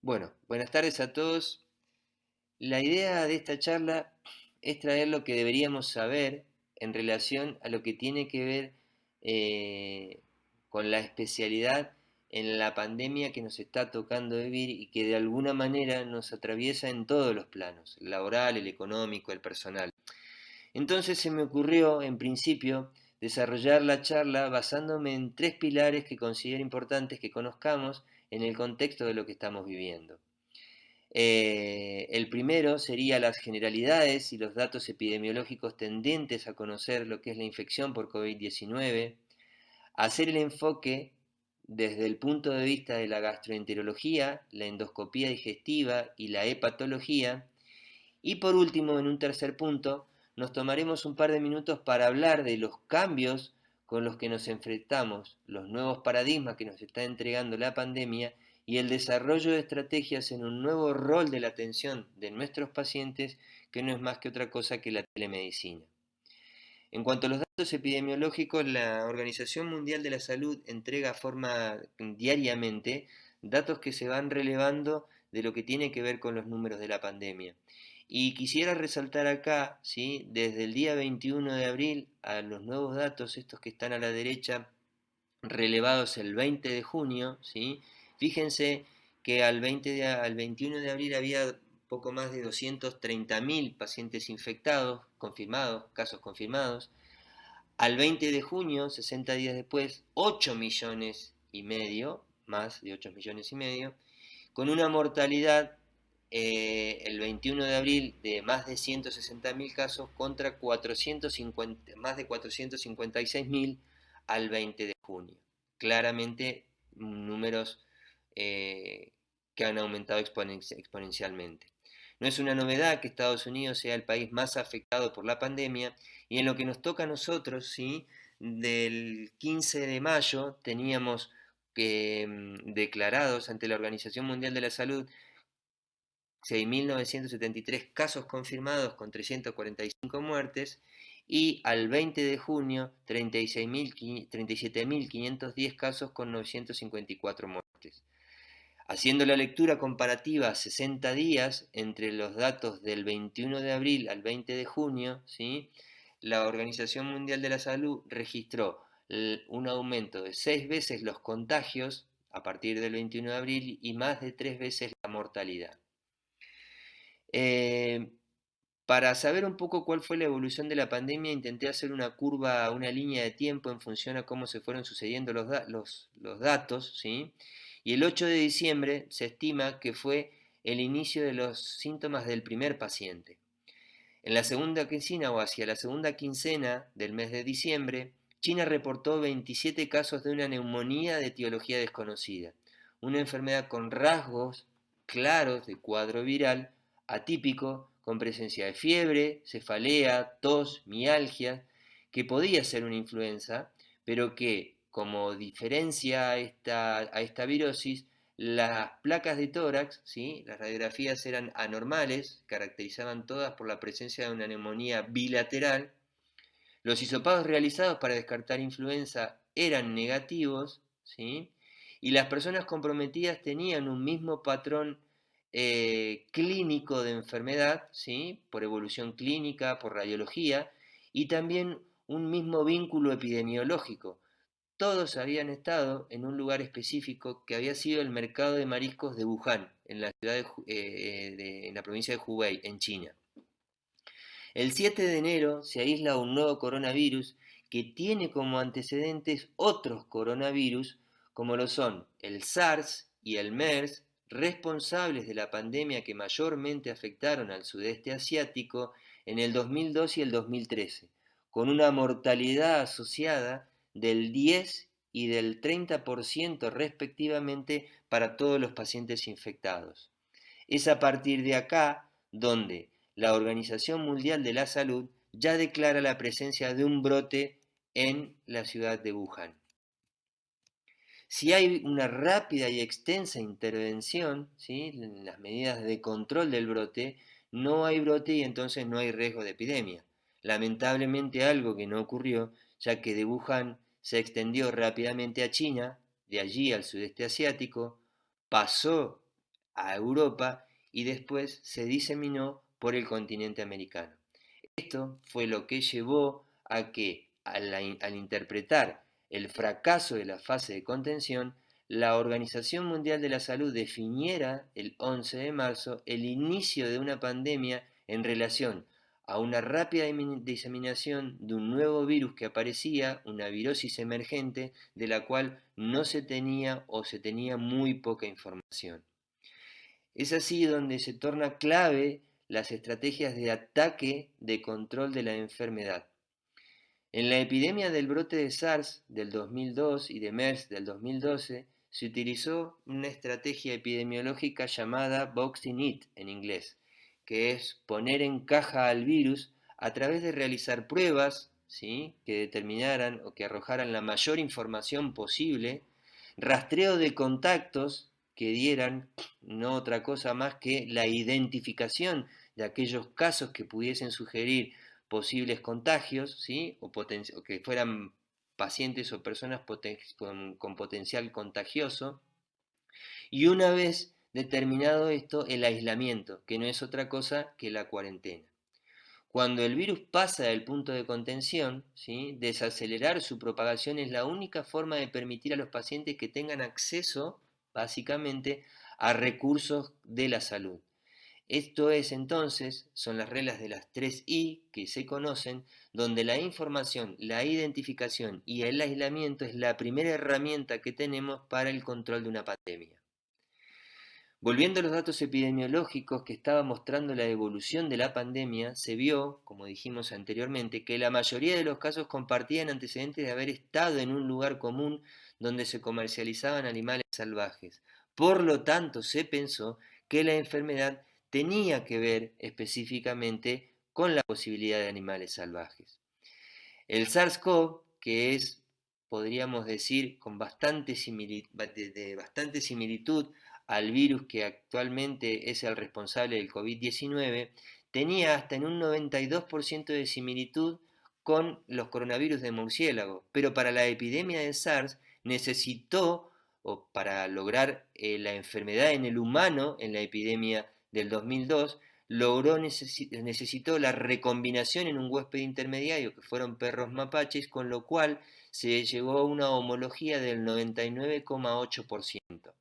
Bueno, buenas tardes a todos. La idea de esta charla es traer lo que deberíamos saber en relación a lo que tiene que ver eh, con la especialidad en la pandemia que nos está tocando vivir y que de alguna manera nos atraviesa en todos los planos, el laboral, el económico, el personal. Entonces se me ocurrió, en principio, desarrollar la charla basándome en tres pilares que considero importantes que conozcamos en el contexto de lo que estamos viviendo. El primero sería las generalidades y los datos epidemiológicos tendentes a conocer lo que es la infección por COVID-19, hacer el enfoque desde el punto de vista de la gastroenterología, la endoscopía digestiva y la hepatología, y por último, en un tercer punto, nos tomaremos un par de minutos para hablar de los cambios con los que nos enfrentamos, los nuevos paradigmas que nos está entregando la pandemia y el desarrollo de estrategias en un nuevo rol de la atención de nuestros pacientes que no es más que otra cosa que la telemedicina. En cuanto a los datos epidemiológicos, la Organización Mundial de la Salud entrega diariamente datos que se van relevando de lo que tiene que ver con los números de la pandemia. Y quisiera resaltar acá, ¿sí? Desde el día 21 de abril a los nuevos datos, estos que están a la derecha, relevados el 20 de junio, ¿sí? Fíjense que al 21 de abril había poco más de 230.000 pacientes infectados, confirmados, casos confirmados. Al 20 de junio, 60 días después, 8 millones y medio, más de 8 millones y medio, con una mortalidad el 21 de abril de más de 160.000 casos contra 450, más de 456.000 al 20 de junio. Claramente números eh, que han aumentado exponencialmente. No es una novedad que Estados Unidos sea el país más afectado por la pandemia y en lo que nos toca a nosotros, ¿sí? Del 15 de mayo teníamos declarados ante la Organización Mundial de la Salud 6.973 casos confirmados con 345 muertes y al 20 de junio 37.510 casos con 954 muertes. Haciendo la lectura comparativa a 60 días entre los datos del 21 de abril al 20 de junio, ¿sí? La Organización Mundial de la Salud registró un aumento de 6 veces los contagios a partir del 21 de abril y más de 3 veces la mortalidad. Eh, para saber un poco cuál fue la evolución de la pandemia, intenté hacer una curva, una línea de tiempo en función a cómo se fueron sucediendo los datos, ¿sí? Y el 8 de diciembre se estima que fue el inicio de los síntomas del primer paciente. En la segunda quincena o hacia la segunda quincena del mes de diciembre, China reportó 27 casos de una neumonía de etiología desconocida, una enfermedad con rasgos claros de cuadro viral atípico, con presencia de fiebre, cefalea, tos, mialgia, que podía ser una influenza, pero que, como diferencia a esta virosis, las placas de tórax, ¿sí? Las radiografías eran anormales, caracterizaban todas por la presencia de una neumonía bilateral. Los hisopados realizados para descartar influenza eran negativos, ¿sí? Y las personas comprometidas tenían un mismo patrón clínico de enfermedad, ¿sí? Por evolución clínica, por radiología, y también un mismo vínculo epidemiológico. Todos habían estado en un lugar específico que había sido el mercado de mariscos de Wuhan, en la ciudad en la provincia de Hubei, en China. El 7 de enero se aísla un nuevo coronavirus que tiene como antecedentes otros coronavirus, como lo son el SARS y el MERS, responsables de la pandemia que mayormente afectaron al sudeste asiático en el 2002 y el 2013, con una mortalidad asociada del 10 y del 30% respectivamente para todos los pacientes infectados. Es a partir de acá donde la Organización Mundial de la Salud ya declara la presencia de un brote en la ciudad de Wuhan. Si hay una rápida y extensa intervención, ¿sí? En las medidas de control del brote, no hay brote y entonces no hay riesgo de epidemia. Lamentablemente algo que no ocurrió, ya que de Wuhan se extendió rápidamente a China, de allí al sudeste asiático, pasó a Europa y después se diseminó por el continente americano. Esto fue lo que llevó a que, al interpretar el fracaso de la fase de contención, la Organización Mundial de la Salud definiera el 11 de marzo el inicio de una pandemia en relación a una rápida diseminación de un nuevo virus que aparecía, una virosis emergente, de la cual no se tenía o se tenía muy poca información. Es así donde se torna clave las estrategias de ataque de control de la enfermedad. En la epidemia del brote de SARS del 2002 y de MERS del 2012 se utilizó una estrategia epidemiológica llamada Boxing It en inglés, que es poner en caja al virus a través de realizar pruebas, ¿sí?, que determinaran o que arrojaran la mayor información posible, rastreo de contactos que dieran no otra cosa más que la identificación de aquellos casos que pudiesen sugerir posibles contagios, ¿sí?, o que fueran pacientes o personas con potencial contagioso, y una vez determinado esto, el aislamiento, que no es otra cosa que la cuarentena. Cuando el virus pasa del punto de contención, ¿sí?, desacelerar su propagación es la única forma de permitir a los pacientes que tengan acceso, básicamente, a recursos de la salud. Esto es entonces, son las reglas de las 3I que se conocen, donde la información, la identificación y el aislamiento es la primera herramienta que tenemos para el control de una pandemia. Volviendo a los datos epidemiológicos que estaba mostrando la evolución de la pandemia, se vio, como dijimos anteriormente, que la mayoría de los casos compartían antecedentes de haber estado en un lugar común donde se comercializaban animales salvajes. Por lo tanto, se pensó que la enfermedad tenía que ver específicamente con la posibilidad de animales salvajes. El SARS-CoV, que es, podríamos decir, con de bastante similitud al virus que actualmente es el responsable del COVID-19, tenía hasta en un 92% de similitud con los coronavirus de murciélago, pero para la epidemia de SARS necesitó, o para lograr la enfermedad en el humano en la epidemia del 2002, necesitó la recombinación en un huésped intermediario que fueron perros mapaches, con lo cual se llegó a una homología del 99,8%.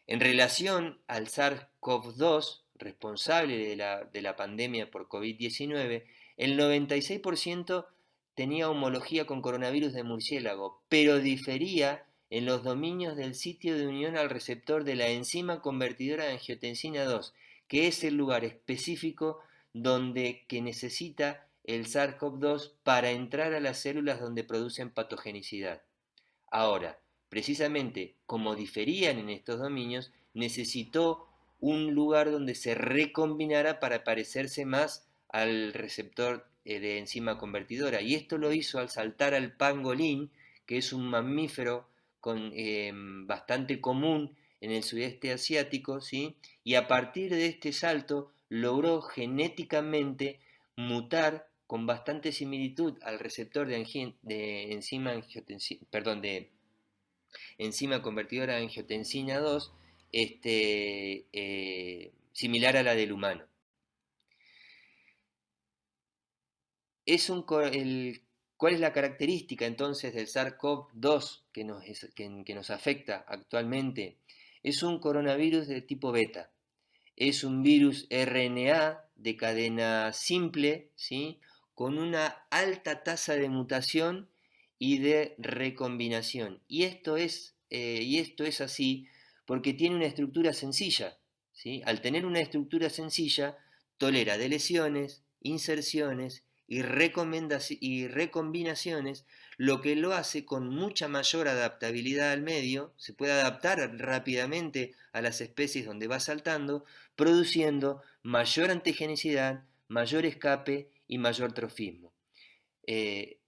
En relación al SARS-CoV-2, responsable de la pandemia por COVID-19, el 96% tenía homología con coronavirus de murciélago, pero difería en los dominios del sitio de unión al receptor de la enzima convertidora de angiotensina 2, que es el lugar específico que necesita el SARS-CoV-2 para entrar a las células donde producen patogenicidad. Ahora, precisamente como diferían en estos dominios, necesitó un lugar donde se recombinara para parecerse más al receptor de enzima convertidora. Y esto lo hizo al saltar al pangolín, que es un mamífero bastante común en el sudeste asiático, ¿sí? Y a partir de este salto logró genéticamente mutar con bastante similitud al receptor de enzima convertidora de angiotensina 2, similar a la del humano. ¿Cuál es la característica entonces del SARS-CoV-2 que nos afecta actualmente? Es un coronavirus de tipo beta. Es un virus RNA de cadena simple, ¿sí?, con una alta tasa de mutación y de recombinación. Y esto es así porque tiene una estructura sencilla, ¿sí? Al tener una estructura sencilla, tolera deleciones, inserciones y recombinaciones, lo que lo hace con mucha mayor adaptabilidad al medio, se puede adaptar rápidamente a las especies donde va saltando, produciendo mayor antigenicidad, mayor escape y mayor trofismo.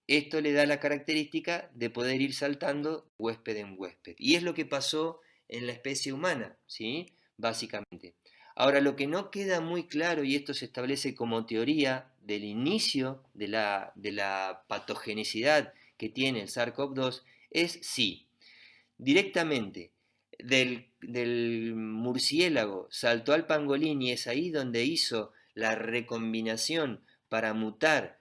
Esto le da la característica de poder ir saltando huésped en huésped. Y es lo que pasó en la especie humana, ¿sí?, básicamente. Ahora, lo que no queda muy claro, y esto se establece como teoría del inicio de la patogenicidad que tiene el SARS-CoV-2, es si directamente del murciélago saltó al pangolín y es ahí donde hizo la recombinación para mutar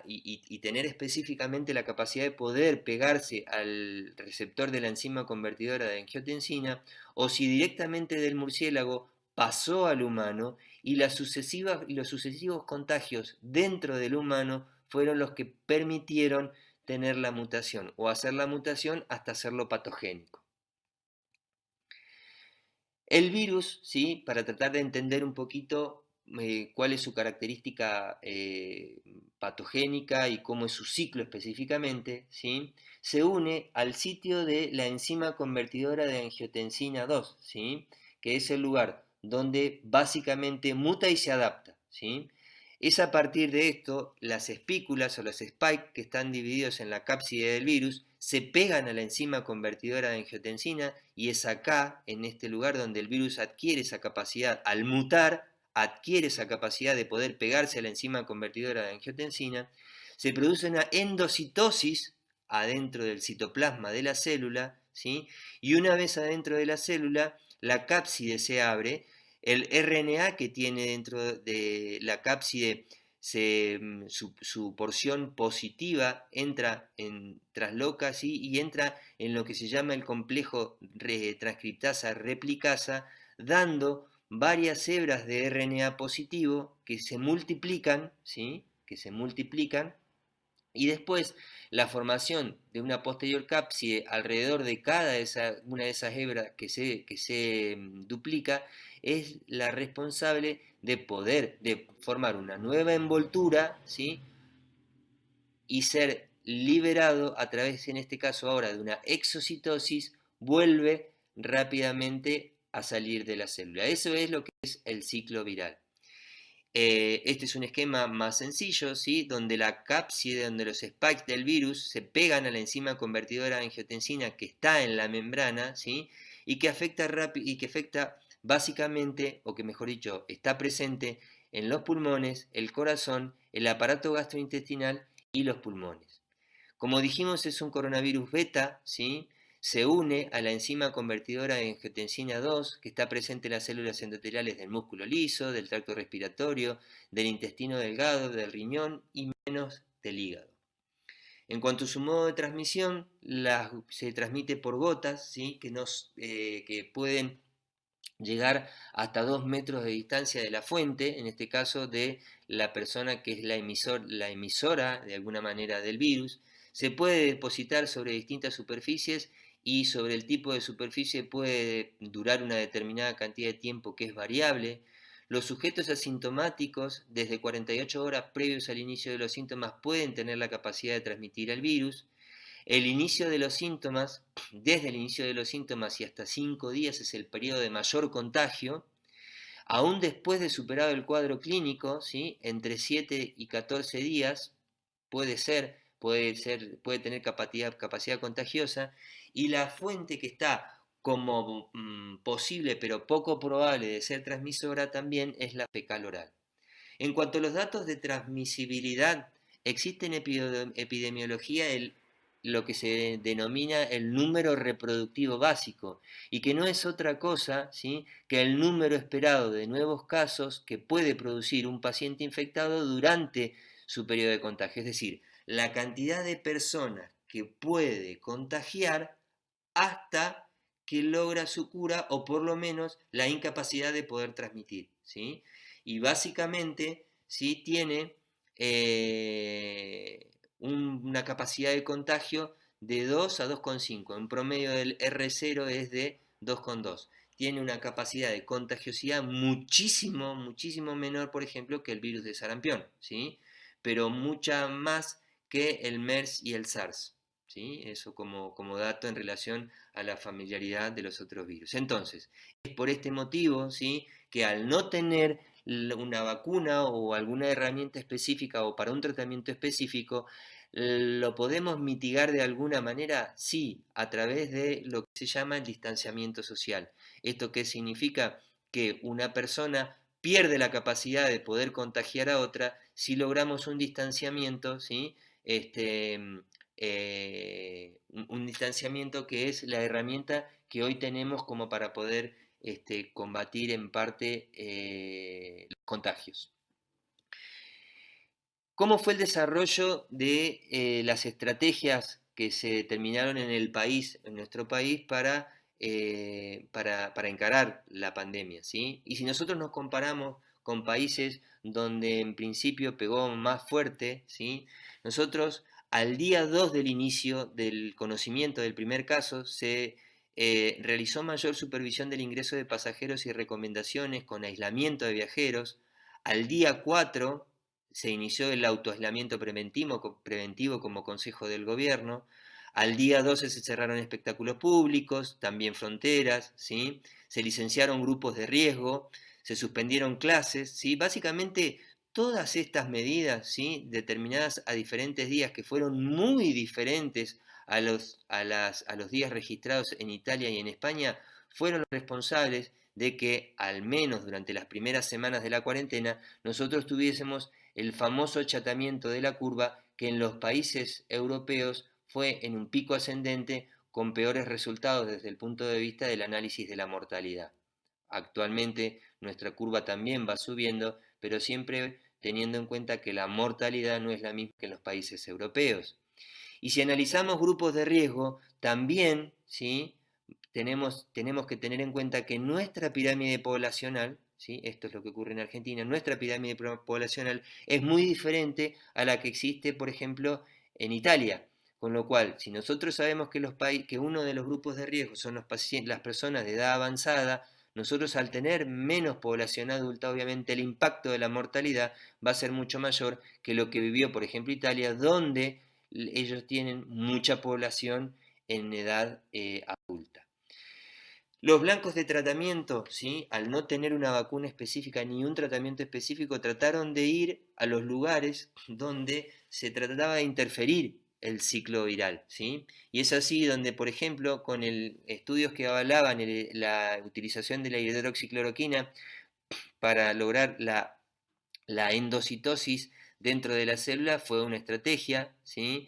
y tener específicamente la capacidad de poder pegarse al receptor de la enzima convertidora de angiotensina, o si directamente del murciélago pasó al humano y los sucesivos contagios dentro del humano fueron los que permitieron tener la mutación o hacer la mutación hasta hacerlo patogénico. El virus, ¿sí? Para tratar de entender un poquito cuál es su característica patogénica y cómo es su ciclo específicamente, ¿sí? Se une al sitio de la enzima convertidora de angiotensina 2, ¿sí? Que es el lugar donde básicamente muta y se adapta, ¿sí? Es a partir de esto, las espículas o los spikes que están divididos en la cápside del virus se pegan a la enzima convertidora de angiotensina y es acá, en este lugar, donde el virus adquiere esa capacidad, al mutar, adquiere esa capacidad de poder pegarse a la enzima convertidora de angiotensina, se produce una endocitosis adentro del citoplasma de la célula, ¿sí? Y una vez adentro de la célula, la cápside se abre, el RNA que tiene dentro de la cápside su porción positiva entra en trasloca, ¿sí? Y entra en lo que se llama el complejo transcriptasa replicasa, dando varias hebras de RNA positivo que se multiplican, ¿sí? Que se multiplican, y después la formación de una posterior cápside alrededor de una de esas hebras que se duplica es la responsable de formar una nueva envoltura, ¿sí? Y ser liberado a través, en este caso ahora, de una exocitosis, vuelve rápidamente a salir de la célula. Eso es lo que es el ciclo viral. Este es un esquema más sencillo, ¿sí? Donde la cápside, donde los spikes del virus se pegan a la enzima convertidora de angiotensina que está en la membrana, ¿sí? Y que afecta básicamente, o que mejor dicho, está presente en los pulmones, el corazón, el aparato gastrointestinal y los pulmones. Como dijimos, es un coronavirus beta, ¿sí? Se une a la enzima convertidora de angiotensina 2, que está presente en las células endoteliales del músculo liso, del tracto respiratorio, del intestino delgado, del riñón y menos del hígado. En cuanto a su modo de transmisión, se transmite por gotas, ¿sí? Que pueden llegar hasta 2 metros de distancia de la fuente, en este caso de la persona que es la emisora de alguna manera del virus. Se puede depositar sobre distintas superficies y sobre el tipo de superficie puede durar una determinada cantidad de tiempo que es variable. Los sujetos asintomáticos, desde 48 horas previos al inicio de los síntomas, pueden tener la capacidad de transmitir el virus. El inicio de los síntomas, desde el inicio de los síntomas y hasta 5 días es el periodo de mayor contagio. Aún después de superado el cuadro clínico, ¿sí? Entre 7 y 14 días puede tener capacidad contagiosa, y la fuente que está como posible pero poco probable de ser transmisora también es la fecal oral. En cuanto a los datos de transmisibilidad, existe en epidemiología lo que se denomina el número reproductivo básico, y que no es otra cosa, ¿sí? Que el número esperado de nuevos casos que puede producir un paciente infectado durante su periodo de contagio, es decir, la cantidad de personas que puede contagiar hasta que logra su cura o por lo menos la incapacidad de poder transmitir, ¿sí? Y básicamente, ¿sí? Tiene una capacidad de contagio de 2 a 2,5. En promedio del R0 es de 2,2. Tiene una capacidad de contagiosidad muchísimo, muchísimo menor, por ejemplo, que el virus de sarampión, ¿sí? Pero mucha más que el MERS y el SARS, ¿sí? Eso como dato en relación a la familiaridad de los otros virus. Entonces, es por este motivo, ¿sí? Que al no tener una vacuna o alguna herramienta específica o para un tratamiento específico, ¿lo podemos mitigar de alguna manera? Sí, a través de lo que se llama el distanciamiento social. ¿Esto qué significa? Que una persona pierde la capacidad de poder contagiar a otra si logramos un distanciamiento, ¿sí? Un distanciamiento que es la herramienta que hoy tenemos como para poder combatir en parte los contagios. ¿Cómo fue el desarrollo de las estrategias que se determinaron en el país, en nuestro país, para encarar la pandemia? ¿Sí? Y si nosotros nos comparamos con países donde en principio pegó más fuerte, ¿sí? Nosotros al día 2 del inicio del conocimiento del primer caso se realizó mayor supervisión del ingreso de pasajeros y recomendaciones con aislamiento de viajeros. Al día 4 se inició el autoaislamiento preventivo como consejo del gobierno. Al día 12 se cerraron espectáculos públicos, también fronteras, ¿sí? Se licenciaron grupos de riesgo, se suspendieron clases, ¿sí? Básicamente todas estas medidas, ¿sí? Determinadas a diferentes días que fueron muy diferentes a los días registrados en Italia y en España, fueron los responsables de que, al menos durante las primeras semanas de la cuarentena, nosotros tuviésemos el famoso achatamiento de la curva que en los países europeos fue en un pico ascendente con peores resultados desde el punto de vista del análisis de la mortalidad. Actualmente nuestra curva también va subiendo, pero siempre teniendo en cuenta que la mortalidad no es la misma que en los países europeos. Y si analizamos grupos de riesgo, también, ¿sí? tenemos que tener en cuenta que nuestra pirámide poblacional, ¿sí? Esto es lo que ocurre en Argentina, nuestra pirámide poblacional es muy diferente a la que existe, por ejemplo, en Italia. Con lo cual, si nosotros sabemos que uno de los grupos de riesgo son las personas de edad avanzada, nosotros al tener menos población adulta, obviamente el impacto de la mortalidad va a ser mucho mayor que lo que vivió, por ejemplo, Italia, donde ellos tienen mucha población en edad adulta. Los blancos de tratamiento, ¿sí? Al no tener una vacuna específica ni un tratamiento específico, trataron de ir a los lugares donde se trataba de interferir el ciclo viral, ¿sí? Y es así donde, por ejemplo, con estudios que avalaban la utilización de la hidroxicloroquina para lograr la endocitosis dentro de la célula, fue una estrategia, ¿sí?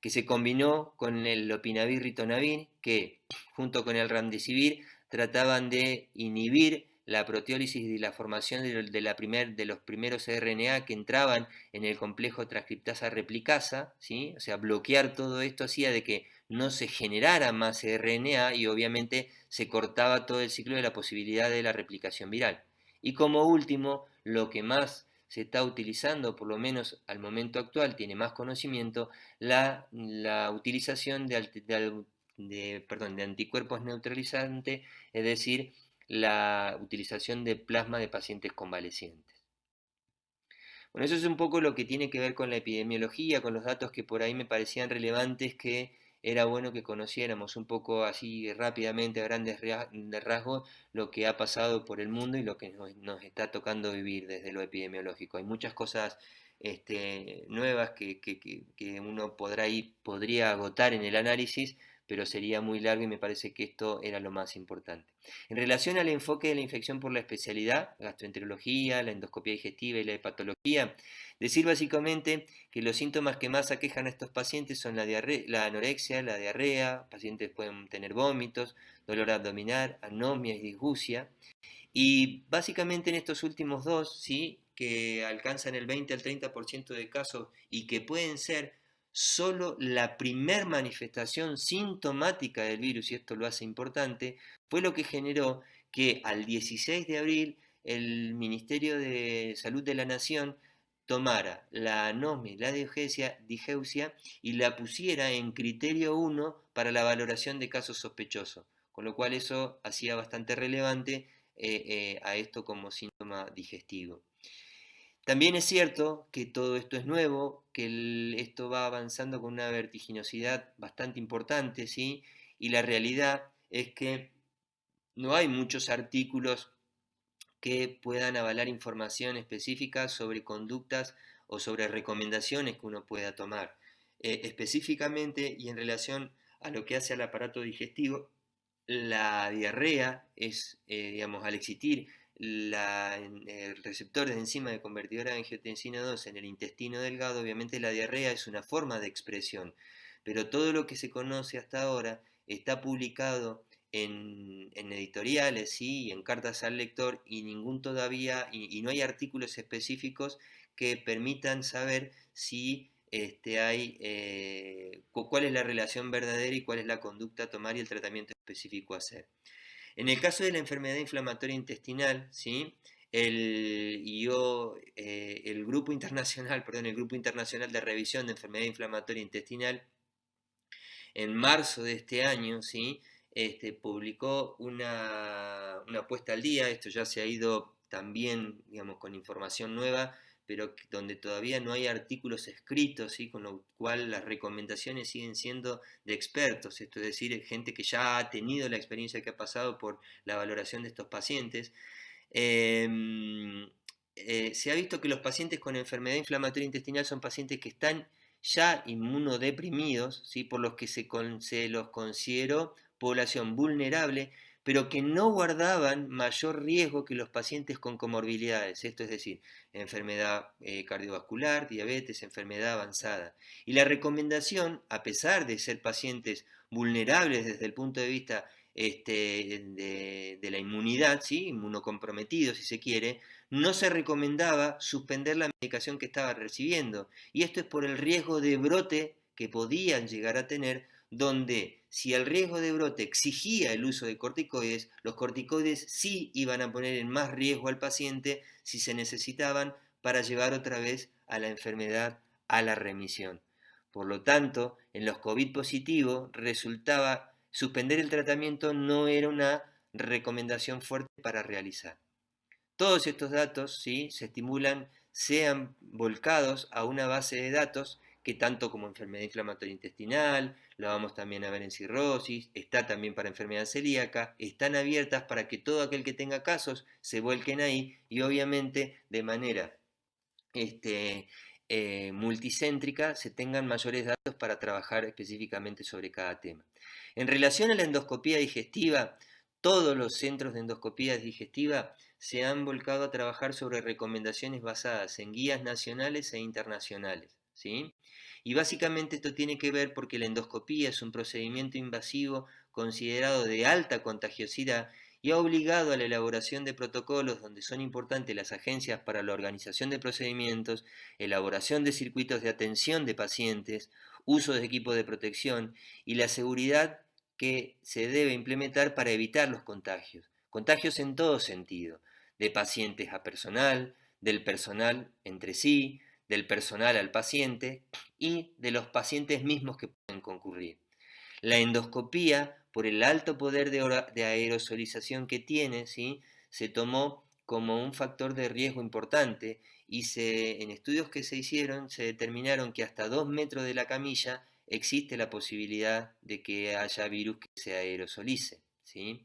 Que se combinó con el lopinavir-ritonavir, que junto con el remdesivir trataban de inhibir la proteólisis y la formación de los primeros RNA que entraban en el complejo transcriptasa replicasa, ¿sí? O sea, bloquear todo esto hacía de que no se generara más RNA y obviamente se cortaba todo el ciclo de la posibilidad de la replicación viral. Y como último, lo que más se está utilizando, por lo menos al momento actual, tiene más conocimiento, la utilización de anticuerpos neutralizantes, es decir, la utilización de plasma de pacientes convalecientes. Bueno, eso es un poco lo que tiene que ver con la epidemiología, con los datos que por ahí me parecían relevantes, que era bueno que conociéramos un poco así rápidamente, a grandes rasgos, lo que ha pasado por el mundo y lo que nos está tocando vivir desde lo epidemiológico. Hay muchas cosas nuevas que uno podría agotar en el análisis, pero sería muy largo y me parece que esto era lo más importante. En relación al enfoque de la infección por la especialidad, gastroenterología, la endoscopia digestiva y la hepatología, decir básicamente que los síntomas que más aquejan a estos pacientes son la anorexia, la diarrea, pacientes pueden tener vómitos, dolor abdominal, anomia y disgusia. Y básicamente en estos últimos dos, ¿sí? Que alcanzan el 20 al 30% de casos y que pueden ser solo la primer manifestación sintomática del virus, y esto lo hace importante, fue lo que generó que al 16 de abril el Ministerio de Salud de la Nación tomara la anomia y la digeusia y la pusiera en criterio 1 para la valoración de casos sospechosos, con lo cual eso hacía bastante relevante a esto como síntoma digestivo. También es cierto que todo esto es nuevo, que esto va avanzando con una vertiginosidad bastante importante, ¿sí? Y la realidad es que no hay muchos artículos que puedan avalar información específica sobre conductas o sobre recomendaciones que uno pueda tomar. Específicamente y en relación a lo que hace al aparato digestivo, la diarrea es, digamos, al existir el receptor de enzima de convertidora de angiotensina 2 en el intestino delgado, obviamente la diarrea es una forma de expresión, pero todo lo que se conoce hasta ahora está publicado en editoriales, ¿sí? Y en cartas al lector, y ningún todavía, y no hay artículos específicos que permitan saber si cuál es la relación verdadera y cuál es la conducta a tomar y el tratamiento específico a hacer. En el caso de la enfermedad inflamatoria intestinal, ¿sí? El grupo internacional, perdón, el Grupo Internacional de Revisión de Enfermedad Inflamatoria Intestinal, en marzo de este año, ¿sí? Publicó una puesta al día. Esto ya se ha ido también, digamos, con información nueva, pero donde todavía no hay artículos escritos, ¿sí? Con lo cual las recomendaciones siguen siendo de expertos, esto es decir, gente que ya ha tenido la experiencia, que ha pasado por la valoración de estos pacientes. Se ha visto que los pacientes con enfermedad inflamatoria intestinal son pacientes que están ya inmunodeprimidos, ¿sí? Por los que se los consideró población vulnerable, pero que no guardaban mayor riesgo que los pacientes con comorbilidades, esto es decir, enfermedad cardiovascular, diabetes, enfermedad avanzada. Y la recomendación, a pesar de ser pacientes vulnerables desde el punto de vista de la inmunidad, ¿sí? Inmunocomprometido si se quiere, no se recomendaba suspender la medicación que estaba recibiendo. Y esto es por el riesgo de brote que podían llegar a tener, donde si el riesgo de brote exigía el uso de corticoides, los corticoides sí iban a poner en más riesgo al paciente si se necesitaban para llevar otra vez a la enfermedad a la remisión. Por lo tanto, en los COVID positivos resultaba suspender el tratamiento, no era una recomendación fuerte para realizar. Todos estos datos, ¿sí? Se estimulan, sean volcados a una base de datos que tanto como enfermedad inflamatoria intestinal, lo vamos también a ver en cirrosis, está también para enfermedad celíaca, están abiertas para que todo aquel que tenga casos se vuelquen ahí, y obviamente de manera multicéntrica se tengan mayores datos para trabajar específicamente sobre cada tema. En relación a la endoscopía digestiva, todos los centros de endoscopía digestiva se han volcado a trabajar sobre recomendaciones basadas en guías nacionales e internacionales, ¿sí? Y básicamente esto tiene que ver porque la endoscopía es un procedimiento invasivo considerado de alta contagiosidad y ha obligado a la elaboración de protocolos donde son importantes las agencias para la organización de procedimientos, elaboración de circuitos de atención de pacientes, uso de equipos de protección y la seguridad que se debe implementar para evitar los contagios. Contagios en todo sentido, de pacientes a personal, del personal entre sí, del personal al paciente y de los pacientes mismos que pueden concurrir. La endoscopía, por el alto poder de aerosolización que tiene, ¿sí? Se tomó como un factor de riesgo importante, y en estudios que se hicieron se determinaron que hasta 2 metros de la camilla existe la posibilidad de que haya virus que se aerosolice, ¿sí?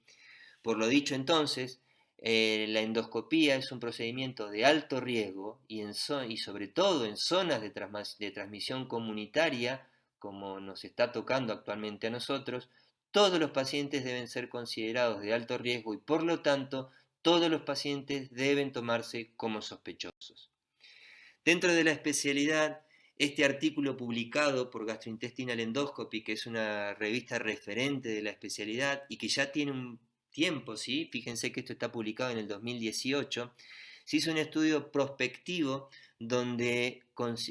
Por lo dicho entonces, la endoscopía es un procedimiento de alto riesgo y sobre todo en zonas de transmisión comunitaria, como nos está tocando actualmente a nosotros. Todos los pacientes deben ser considerados de alto riesgo y por lo tanto todos los pacientes deben tomarse como sospechosos. Dentro de la especialidad, este artículo publicado por Gastrointestinal Endoscopy, que es una revista referente de la especialidad y que ya tiene un tiempo, ¿sí? Fíjense que esto está publicado en el 2018, se hizo un estudio prospectivo donde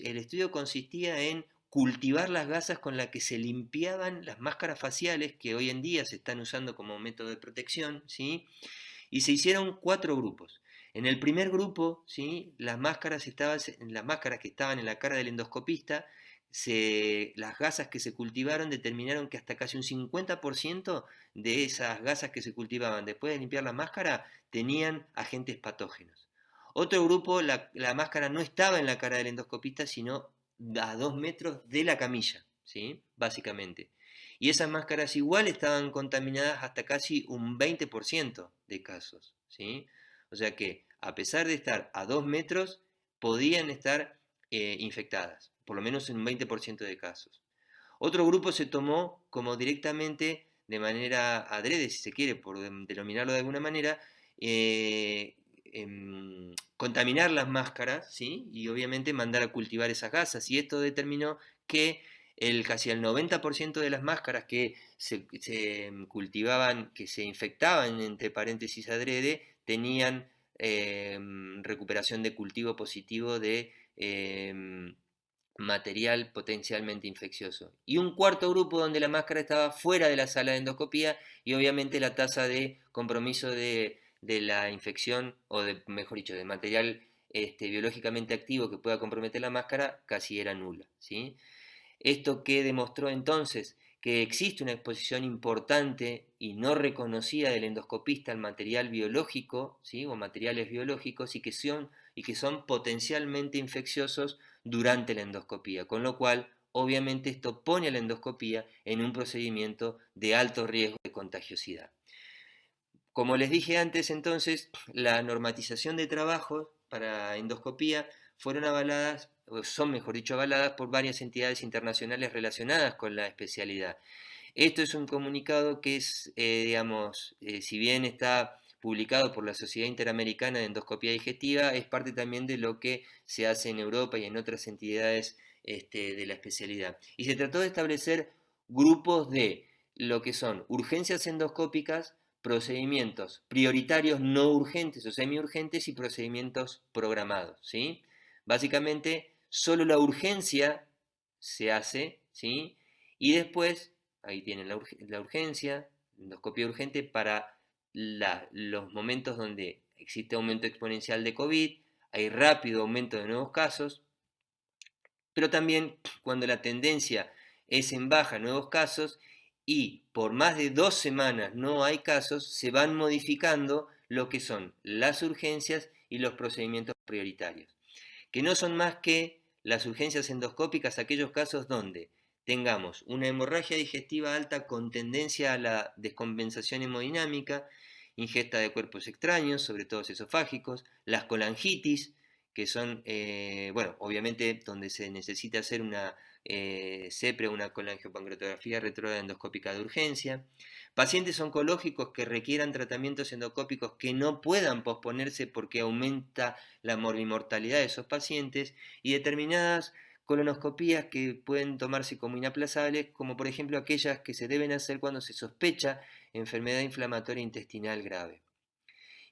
el estudio consistía en cultivar las gasas con las que se limpiaban las máscaras faciales que hoy en día se están usando como método de protección, ¿sí? Y se hicieron 4 grupos. En el primer grupo, ¿sí? Las máscaras que estaban en la cara del endoscopista, las gasas que se cultivaron determinaron que hasta casi un 50% de esas gasas que se cultivaban después de limpiar la máscara tenían agentes patógenos. Otro grupo, la máscara no estaba en la cara del endoscopista, sino a 2 metros de la camilla, ¿sí? Básicamente. Y esas máscaras igual estaban contaminadas hasta casi un 20% de casos, ¿sí? O sea que, a pesar de estar a 2 metros, podían estar infectadas, por lo menos en un 20% de casos. Otro grupo se tomó como directamente, de manera adrede, si se quiere, por denominarlo de alguna manera, contaminar las máscaras, ¿sí? Y obviamente mandar a cultivar esas gasas. Y esto determinó que casi el 90% de las máscaras que se cultivaban, que se infectaban, entre paréntesis adrede, tenían recuperación de cultivo positivo de material potencialmente infeccioso. Y un cuarto grupo donde la máscara estaba fuera de la sala de endoscopía y obviamente la tasa de compromiso de la infección, o de, mejor dicho, de material biológicamente activo que pueda comprometer la máscara, casi era nula, ¿sí? Esto que demostró entonces que existe una exposición importante y no reconocida del endoscopista al material biológico, ¿sí? O materiales biológicos y que son potencialmente infecciosos durante la endoscopía, con lo cual obviamente esto pone a la endoscopía en un procedimiento de alto riesgo de contagiosidad. Como les dije antes, entonces, la normatización de trabajos para endoscopía fueron avaladas, o son mejor dicho avaladas por varias entidades internacionales relacionadas con la especialidad. Esto es un comunicado que es, digamos, si bien está publicado por la Sociedad Interamericana de Endoscopía Digestiva, es parte también de lo que se hace en Europa y en otras entidades de la especialidad. Y se trató de establecer grupos de lo que son urgencias endoscópicas, procedimientos prioritarios no urgentes o semiurgentes y procedimientos programados, ¿sí? Básicamente, solo la urgencia se hace, ¿sí? Y después, ahí tienen la urgencia, endoscopia urgente para los momentos donde existe aumento exponencial de COVID, hay rápido aumento de nuevos casos, pero también cuando la tendencia es en baja nuevos casos y por más de 2 semanas no hay casos, se van modificando lo que son las urgencias y los procedimientos prioritarios, que no son más que las urgencias endoscópicas, aquellos casos donde tengamos una hemorragia digestiva alta con tendencia a la descompensación hemodinámica, ingesta de cuerpos extraños, sobre todo esofágicos, las colangitis, que son, bueno, obviamente donde se necesita hacer una CEPRE, una colangiopancreatografía retrógrada endoscópica de urgencia, pacientes oncológicos que requieran tratamientos endoscópicos que no puedan posponerse porque aumenta la morbimortalidad de esos pacientes, y determinadas colonoscopías que pueden tomarse como inaplazables, como por ejemplo aquellas que se deben hacer cuando se sospecha enfermedad inflamatoria intestinal grave.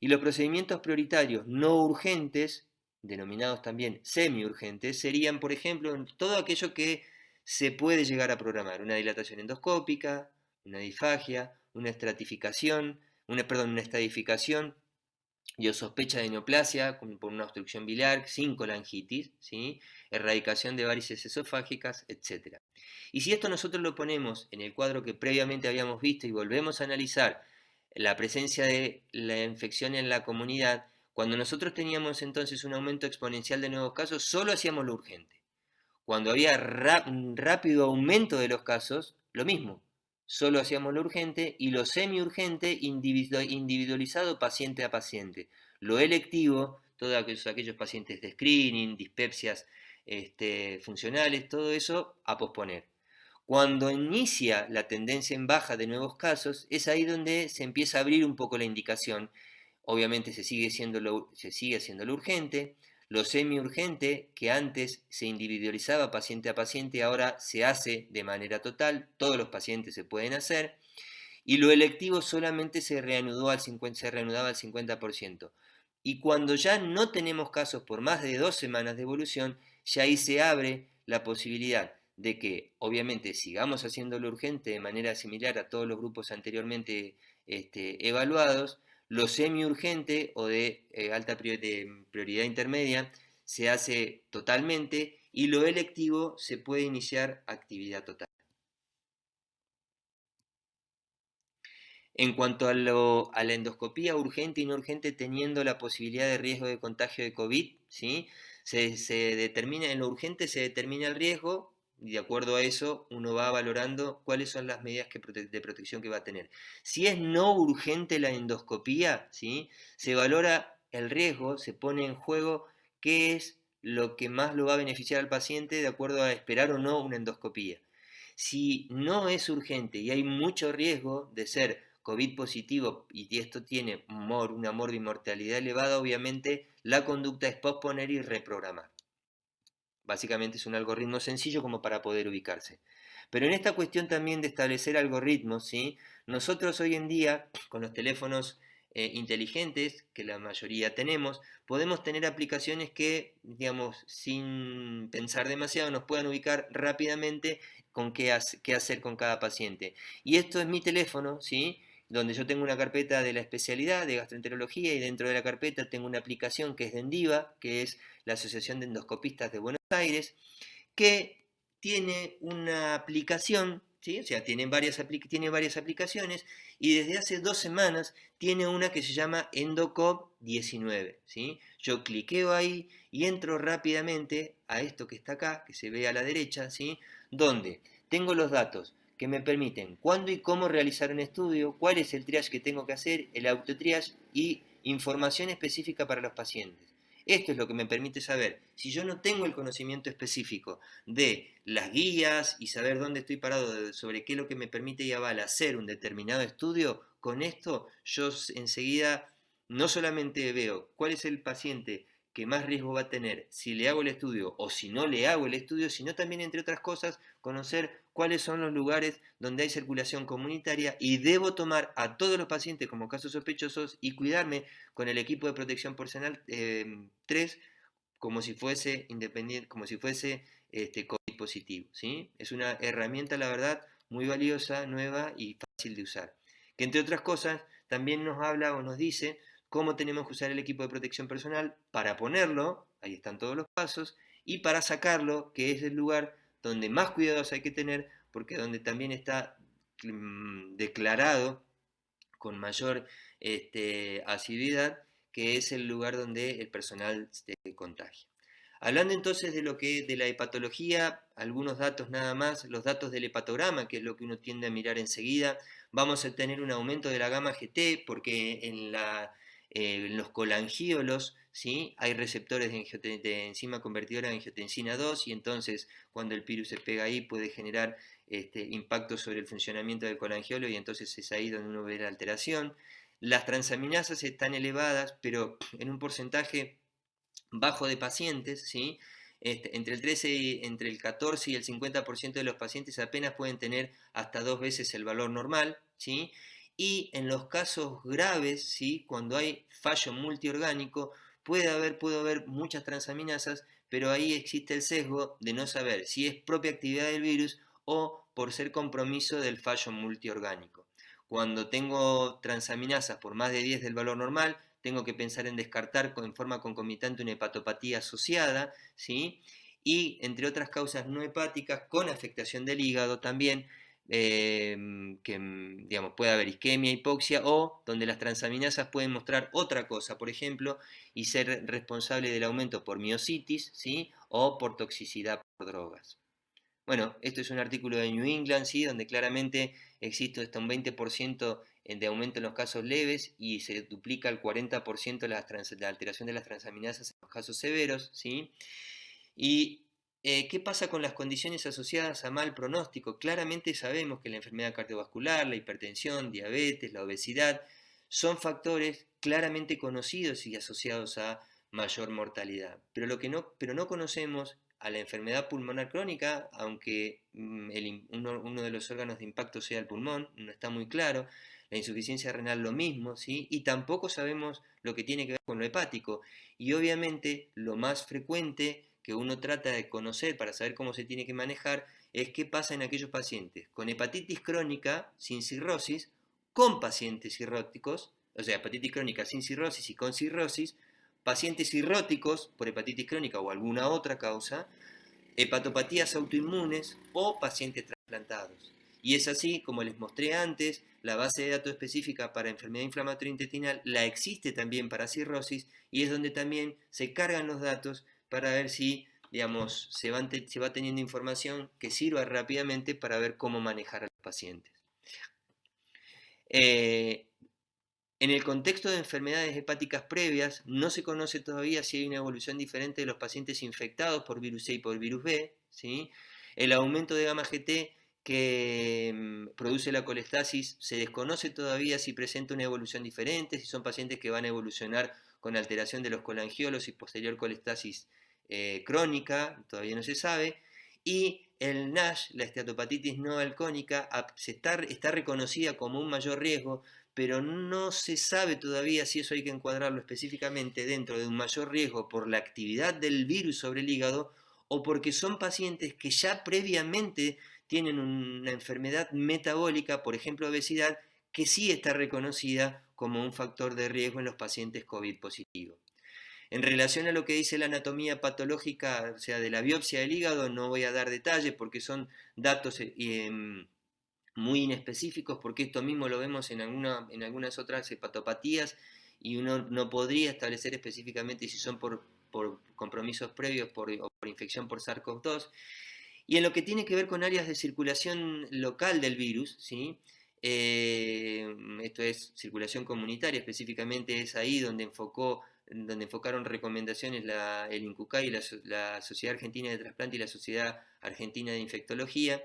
Y los procedimientos prioritarios no urgentes, denominados también semiurgentes, serían, por ejemplo, todo aquello que se puede llegar a programar: una dilatación endoscópica, una disfagia, una estratificación, una estadificación y o sospecha de neoplasia por una obstrucción biliar sin colangitis, ¿sí? Erradicación de varices esofágicas, etc. Y si esto nosotros lo ponemos en el cuadro que previamente habíamos visto y volvemos a analizar la presencia de la infección en la comunidad, cuando nosotros teníamos entonces un aumento exponencial de nuevos casos, solo hacíamos lo urgente. Cuando había rápido aumento de los casos, lo mismo, solo hacíamos lo urgente, y lo semiurgente individualizado paciente a paciente. Lo electivo, todos aquellos pacientes de screening, dispepsias funcionales, todo eso a posponer. Cuando inicia la tendencia en baja de nuevos casos, es ahí donde se empieza a abrir un poco la indicación. Obviamente se sigue haciendo lo urgente. Lo semiurgente, que antes se individualizaba paciente a paciente, ahora se hace de manera total, todos los pacientes se pueden hacer, y lo electivo solamente se reanudaba al 50%. Y cuando ya no tenemos casos por más de 2 semanas de evolución, ya ahí se abre la posibilidad de que obviamente sigamos haciendo lo urgente de manera similar a todos los grupos anteriormente evaluados. Lo semiurgente o de prioridad intermedia se hace totalmente, y lo electivo se puede iniciar actividad total. En cuanto a la endoscopía urgente y no urgente, teniendo la posibilidad de riesgo de contagio de COVID, ¿sí? Se determina, en lo urgente se determina el riesgo, y de acuerdo a eso uno va valorando cuáles son las medidas de protección que va a tener. Si es no urgente la endoscopía, ¿sí? Se valora el riesgo, se pone en juego qué es lo que más lo va a beneficiar al paciente de acuerdo a esperar o no una endoscopía. Si no es urgente y hay mucho riesgo de ser COVID positivo y esto tiene una morbimortalidad elevada, obviamente la conducta es posponer y reprogramar. Básicamente es un algoritmo sencillo como para poder ubicarse. Pero en esta cuestión también de establecer algoritmos, ¿sí? Nosotros hoy en día, con los teléfonos inteligentes, que la mayoría tenemos, podemos tener aplicaciones que, digamos, sin pensar demasiado, nos puedan ubicar rápidamente con qué hacer con cada paciente. Y esto es mi teléfono, ¿sí? Donde yo tengo una carpeta de la especialidad de gastroenterología y dentro de la carpeta tengo una aplicación que es de Endiva, que es la Asociación de Endoscopistas de Buenos Aires, que tiene una aplicación, ¿sí? O sea, tiene varias aplicaciones y desde hace 2 semanas tiene una que se llama EndoCob 19, ¿sí? Yo cliqueo ahí y entro rápidamente a esto que está acá, que se ve a la derecha, ¿sí? Donde tengo los datos que me permiten cuándo y cómo realizar un estudio, cuál es el triage que tengo que hacer, el autotriage y información específica para los pacientes. Esto es lo que me permite saber, si yo no tengo el conocimiento específico de las guías y saber dónde estoy parado, sobre qué es lo que me permite y avala hacer un determinado estudio, con esto yo enseguida no solamente veo cuál es el paciente que más riesgo va a tener si le hago el estudio o si no le hago el estudio, sino también, entre otras cosas, conocer cuáles son los lugares donde hay circulación comunitaria y debo tomar a todos los pacientes como casos sospechosos y cuidarme con el equipo de protección personal 3 como si fuese independiente, como si fuese COVID positivo, ¿sí? Es una herramienta, la verdad, muy valiosa, nueva y fácil de usar. Que entre otras cosas también nos habla o nos dice cómo tenemos que usar el equipo de protección personal para ponerlo, ahí están todos los pasos, y para sacarlo, que es el lugar donde más cuidados hay que tener, porque donde también está declarado con mayor asiduidad, que es el lugar donde el personal se contagia. Hablando entonces de lo que de la hepatología, algunos datos nada más, los datos del hepatograma, que es lo que uno tiende a mirar enseguida, vamos a tener un aumento de la gamma GT porque en los colangiolos, ¿sí? Hay receptores de enzima convertidora de angiotensina 2 y entonces cuando el virus se pega ahí puede generar impacto sobre el funcionamiento del colangiolo y entonces es ahí donde uno ve la alteración. Las transaminasas están elevadas, pero en un porcentaje bajo de pacientes, ¿sí? Entre el 14 y el 50% de los pacientes apenas pueden tener hasta 2 veces el valor normal, ¿sí? Y en los casos graves, ¿sí? Cuando hay fallo multiorgánico, puede haber muchas transaminasas, pero ahí existe el sesgo de no saber si es propia actividad del virus o por ser compromiso del fallo multiorgánico. Cuando tengo transaminasas por más de 10 del valor normal, tengo que pensar en descartar en forma concomitante una hepatopatía asociada, ¿sí? Y entre otras causas no hepáticas con afectación del hígado también, que digamos, puede haber isquemia, hipoxia o donde las transaminasas pueden mostrar otra cosa, por ejemplo, y ser responsable del aumento por miositis, ¿sí? O por toxicidad por drogas. Bueno, esto es un artículo de New England, ¿sí? Donde claramente existe hasta un 20% de aumento en los casos leves y se duplica al 40% la alteración de las transaminasas en los casos severos, ¿sí? ¿Y qué pasa con las condiciones asociadas a mal pronóstico? Claramente sabemos que la enfermedad cardiovascular, la hipertensión, diabetes, la obesidad, son factores claramente conocidos y asociados a mayor mortalidad. Pero no conocemos a la enfermedad pulmonar crónica, aunque uno de los órganos de impacto sea el pulmón, no está muy claro. La insuficiencia renal lo mismo, ¿sí? Y tampoco sabemos lo que tiene que ver con lo hepático. Y obviamente lo más frecuente que uno trata de conocer para saber cómo se tiene que manejar es qué pasa en aquellos pacientes con hepatitis crónica sin cirrosis, con pacientes cirróticos, o sea, hepatitis crónica sin cirrosis y con cirrosis, pacientes cirróticos por hepatitis crónica o alguna otra causa, hepatopatías autoinmunes o pacientes trasplantados. Y es así, como les mostré antes, la base de datos específica para enfermedad inflamatoria intestinal la existe también para cirrosis y es donde también se cargan los datos para ver si, digamos, se va teniendo información que sirva rápidamente para ver cómo manejar a los pacientes. Eh, en el contexto de enfermedades hepáticas previas, no se conoce todavía si hay una evolución diferente de los pacientes infectados por virus C y por virus B, ¿sí? El aumento de gamma GT que produce la colestasis se desconoce todavía si presenta una evolución diferente, si son pacientes que van a evolucionar con alteración de los colangiolos y posterior colestasis crónica, todavía no se sabe, y el NASH, la esteatopatitis no alcohólica, está reconocida como un mayor riesgo, pero no se sabe todavía si eso hay que encuadrarlo específicamente dentro de un mayor riesgo por la actividad del virus sobre el hígado o porque son pacientes que ya previamente tienen una enfermedad metabólica, por ejemplo obesidad, que sí está reconocida como un factor de riesgo en los pacientes COVID positivos. En relación a lo que dice la anatomía patológica, o sea, de la biopsia del hígado, no voy a dar detalles porque son datos muy inespecíficos, porque esto mismo lo vemos en algunas otras hepatopatías y uno no podría establecer específicamente si son por compromisos previos o por infección por SARS-CoV-2. Y en lo que tiene que ver con áreas de circulación local del virus, ¿sí? Esto es circulación comunitaria, específicamente es ahí donde enfocaron recomendaciones el INCUCAI, la Sociedad Argentina de Trasplante y la Sociedad Argentina de Infectología,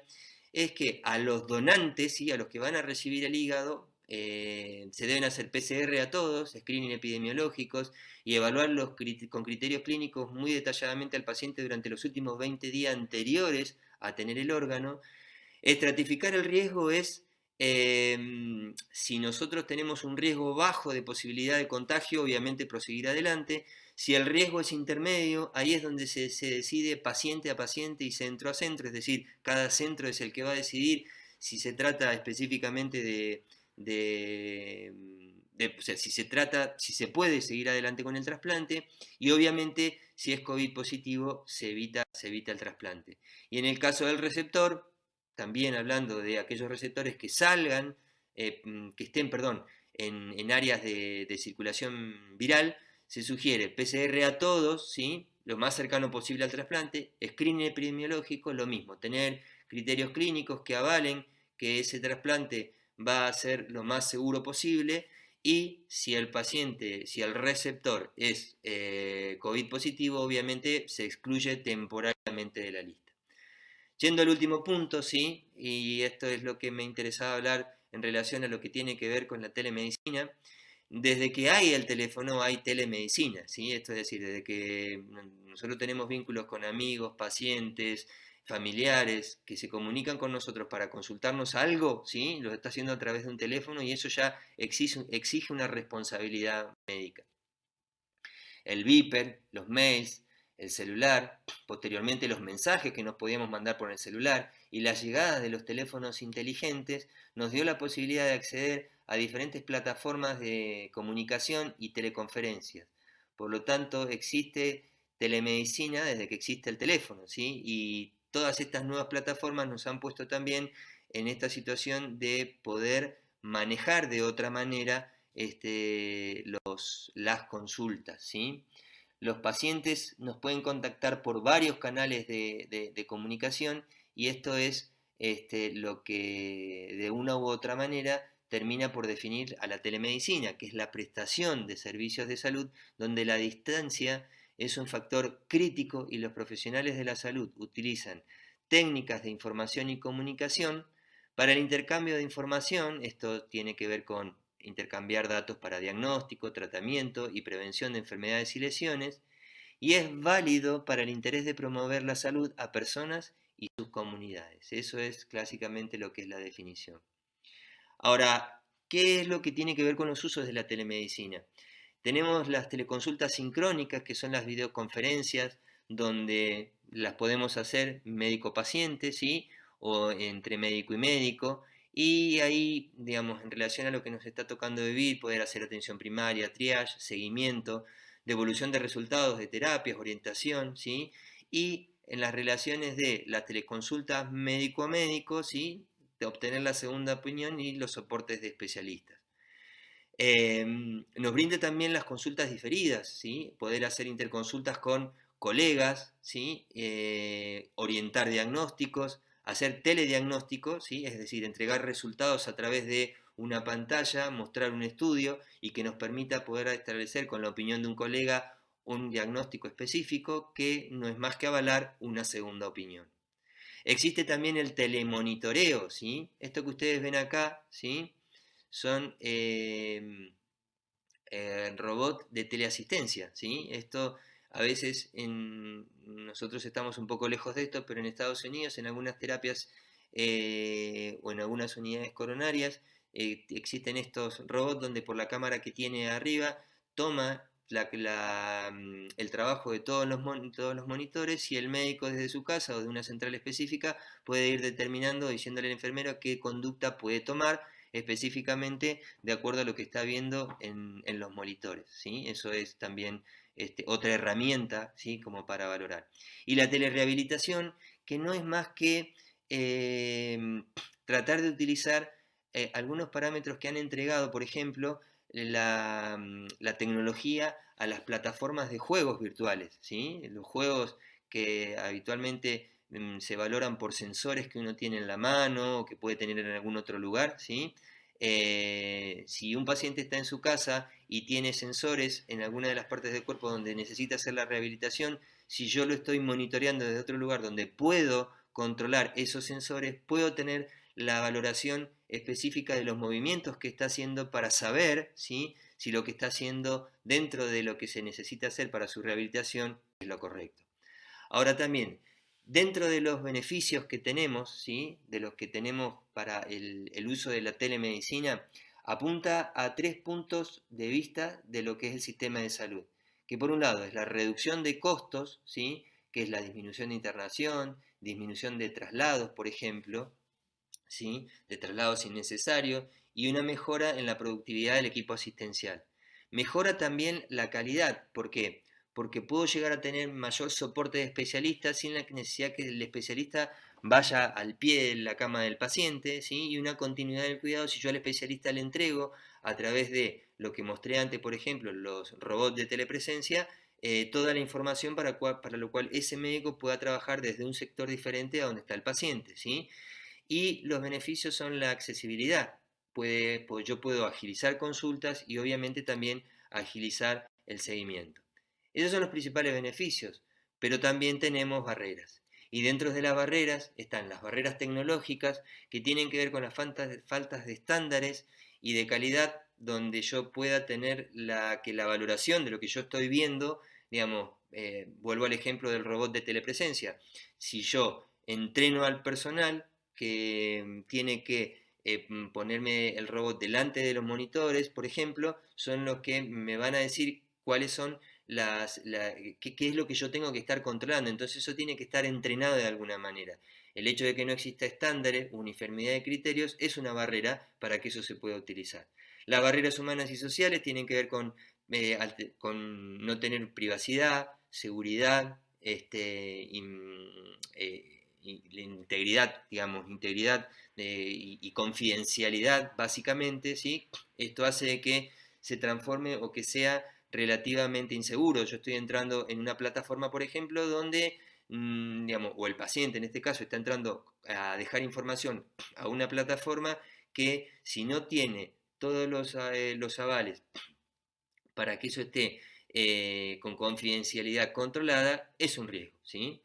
es que a los donantes, ¿sí? A los que van a recibir el hígado, se deben hacer PCR a todos, screening epidemiológicos y evaluarlos con criterios clínicos muy detalladamente al paciente durante los últimos 20 días anteriores a tener el órgano. Estratificar el riesgo es si nosotros tenemos un riesgo bajo de posibilidad de contagio, obviamente proseguir adelante. Si el riesgo es intermedio, ahí es donde se decide paciente a paciente y centro a centro, es decir, cada centro es el que va a decidir si se trata específicamente o sea, si se puede seguir adelante con el trasplante y obviamente si es COVID positivo se evita el trasplante. Y en el caso del receptor, también hablando de aquellos receptores que salgan, que estén, perdón, en áreas de circulación viral, se sugiere PCR a todos, ¿sí? Lo más cercano posible al trasplante, screening epidemiológico, lo mismo, tener criterios clínicos que avalen que ese trasplante va a ser lo más seguro posible y si el paciente, si el receptor es COVID positivo, obviamente se excluye temporalmente de la lista. Yendo al último punto, sí, y esto es lo que me interesaba hablar en relación a lo que tiene que ver con la telemedicina. Desde que hay el teléfono hay telemedicina, ¿sí? Esto es decir, desde que nosotros tenemos vínculos con amigos, pacientes, familiares que se comunican con nosotros para consultarnos algo, ¿sí? Lo está haciendo a través de un teléfono y eso ya exige una responsabilidad médica. El Viper, los mails, el celular, posteriormente los mensajes que nos podíamos mandar por el celular y la llegada de los teléfonos inteligentes nos dio la posibilidad de acceder a diferentes plataformas de comunicación y teleconferencias. Por lo tanto, existe telemedicina desde que existe el teléfono, ¿sí? Y todas estas nuevas plataformas nos han puesto también en esta situación de poder manejar de otra manera las consultas, ¿sí? Los pacientes nos pueden contactar por varios canales de comunicación y esto es lo que de una u otra manera termina por definir a la telemedicina, que es la prestación de servicios de salud donde la distancia es un factor crítico y los profesionales de la salud utilizan técnicas de información y comunicación para el intercambio de información. Esto tiene que ver con intercambiar datos para diagnóstico, tratamiento y prevención de enfermedades y lesiones, y es válido para el interés de promover la salud a personas y sus comunidades. Eso es clásicamente lo que es la definición. Ahora, ¿qué es lo que tiene que ver con los usos de la telemedicina? Tenemos las teleconsultas sincrónicas, que son las videoconferencias, donde las podemos hacer médico-paciente, ¿sí? O entre médico y médico, y ahí, digamos, en relación a lo que nos está tocando vivir, poder hacer atención primaria, triage, seguimiento, devolución de resultados de terapias, orientación, ¿sí? Y en las relaciones de las teleconsultas médico a médico, ¿sí? De obtener la segunda opinión y los soportes de especialistas. Nos brinda también las consultas diferidas, ¿sí? Poder hacer interconsultas con colegas, ¿sí? Orientar diagnósticos, hacer telediagnósticos, ¿sí? Es decir, entregar resultados a través de una pantalla, mostrar un estudio y que nos permita poder establecer con la opinión de un colega un diagnóstico específico que no es más que avalar una segunda opinión. Existe también el telemonitoreo, ¿sí? Esto que ustedes ven acá, ¿sí? Son robots de teleasistencia, ¿sí? Esto A veces nosotros estamos un poco lejos de esto, pero en Estados Unidos, en algunas terapias o en algunas unidades coronarias, existen estos robots donde por la cámara que tiene arriba toma el trabajo de todos los monitores, y el médico desde su casa o de una central específica puede ir determinando, diciéndole al enfermero qué conducta puede tomar específicamente de acuerdo a lo que está viendo en los monitores, ¿sí? Eso es también otra herramienta, ¿sí? Como para valorar. Y la telerehabilitación, que no es más que tratar de utilizar algunos parámetros que han entregado, por ejemplo, la tecnología a las plataformas de juegos virtuales, ¿sí? Los juegos que habitualmente se valoran por sensores que uno tiene en la mano o que puede tener en algún otro lugar, ¿sí? Si un paciente está en su casa y tiene sensores en alguna de las partes del cuerpo donde necesita hacer la rehabilitación, si yo lo estoy monitoreando desde otro lugar donde puedo controlar esos sensores, puedo tener la valoración específica de los movimientos que está haciendo para saber, ¿sí?, si lo que está haciendo dentro de lo que se necesita hacer para su rehabilitación es lo correcto. Ahora también, dentro de los beneficios que tenemos, ¿sí?, de los que tenemos para el uso de la telemedicina, apunta a 3 puntos de vista de lo que es el sistema de salud. Que por un lado es la reducción de costos, ¿sí?, que es la disminución de internación, disminución de traslados, por ejemplo, ¿sí?, de traslados innecesarios, y una mejora en la productividad del equipo asistencial. Mejora también la calidad, ¿por qué? Porque puedo llegar a tener mayor soporte de especialistas sin la necesidad que el especialista vaya al pie de la cama del paciente, ¿sí?, y una continuidad del cuidado si yo al especialista le entrego a través de lo que mostré antes, por ejemplo, los robots de telepresencia, toda la información para lo cual ese médico pueda trabajar desde un sector diferente a donde está el paciente, ¿sí? Y los beneficios son la accesibilidad. Yo puedo agilizar consultas y obviamente también agilizar el seguimiento. Esos son los principales beneficios, pero también tenemos barreras. Y dentro de las barreras están las barreras tecnológicas, que tienen que ver con las faltas de estándares y de calidad, donde yo pueda tener que la valoración de lo que yo estoy viendo, digamos, vuelvo al ejemplo del robot de telepresencia. Si yo entreno al personal que tiene que ponerme el robot delante de los monitores, por ejemplo, son los que me van a decir cuáles son qué es lo que yo tengo que estar controlando. Entonces eso tiene que estar entrenado de alguna manera. El hecho de que no exista estándares, uniformidad de criterios, es una barrera para que eso se pueda utilizar. Las barreras humanas y sociales tienen que ver con no tener privacidad, seguridad, integridad, digamos, integridad y confidencialidad, básicamente, ¿sí? Esto hace de que se transforme o que sea relativamente inseguro. Yo estoy entrando en una plataforma, por ejemplo, donde, digamos, o el paciente en este caso está entrando a dejar información a una plataforma que, si no tiene todos los avales para que eso esté con confidencialidad controlada, es un riesgo, ¿sí?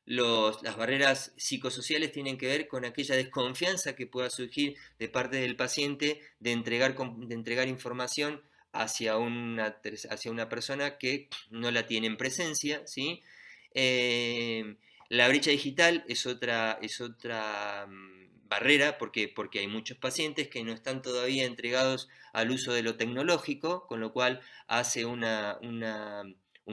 Las barreras psicosociales tienen que ver con aquella desconfianza que pueda surgir de parte del paciente de entregar información hacia una persona que no la tiene en presencia, ¿sí? Eh, la brecha digital es otra barrera, porque hay muchos pacientes que no están todavía entregados al uso de lo tecnológico, con lo cual hace un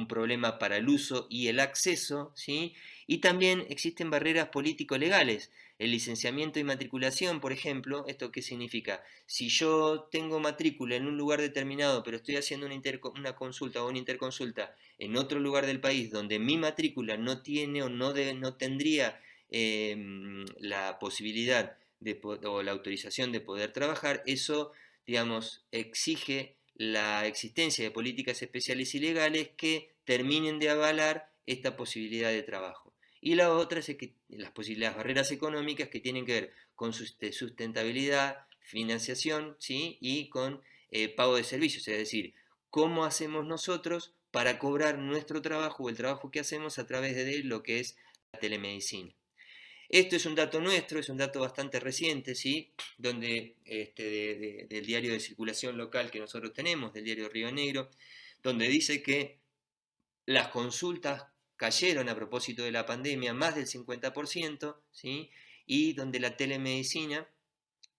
problema para el uso y el acceso, ¿sí? Y también existen barreras político-legales. El licenciamiento y matriculación, por ejemplo, ¿esto qué significa? Si yo tengo matrícula en un lugar determinado, pero estoy haciendo una consulta o una interconsulta en otro lugar del país donde mi matrícula no tiene o no tendría la posibilidad o la autorización de poder trabajar, eso, digamos, exige la existencia de políticas especiales y legales que terminen de avalar esta posibilidad de trabajo. Y la otra es que las barreras económicas que tienen que ver con sustentabilidad, financiación, ¿sí?, y con pago de servicios, es decir, cómo hacemos nosotros para cobrar nuestro trabajo o el trabajo que hacemos a través de lo que es la telemedicina. Esto es un dato nuestro, es un dato bastante reciente, ¿sí? Donde, del diario de circulación local que nosotros tenemos, del diario Río Negro, donde dice que Las consultas cayeron a propósito de la pandemia más del 50%, ¿sí? Y donde la telemedicina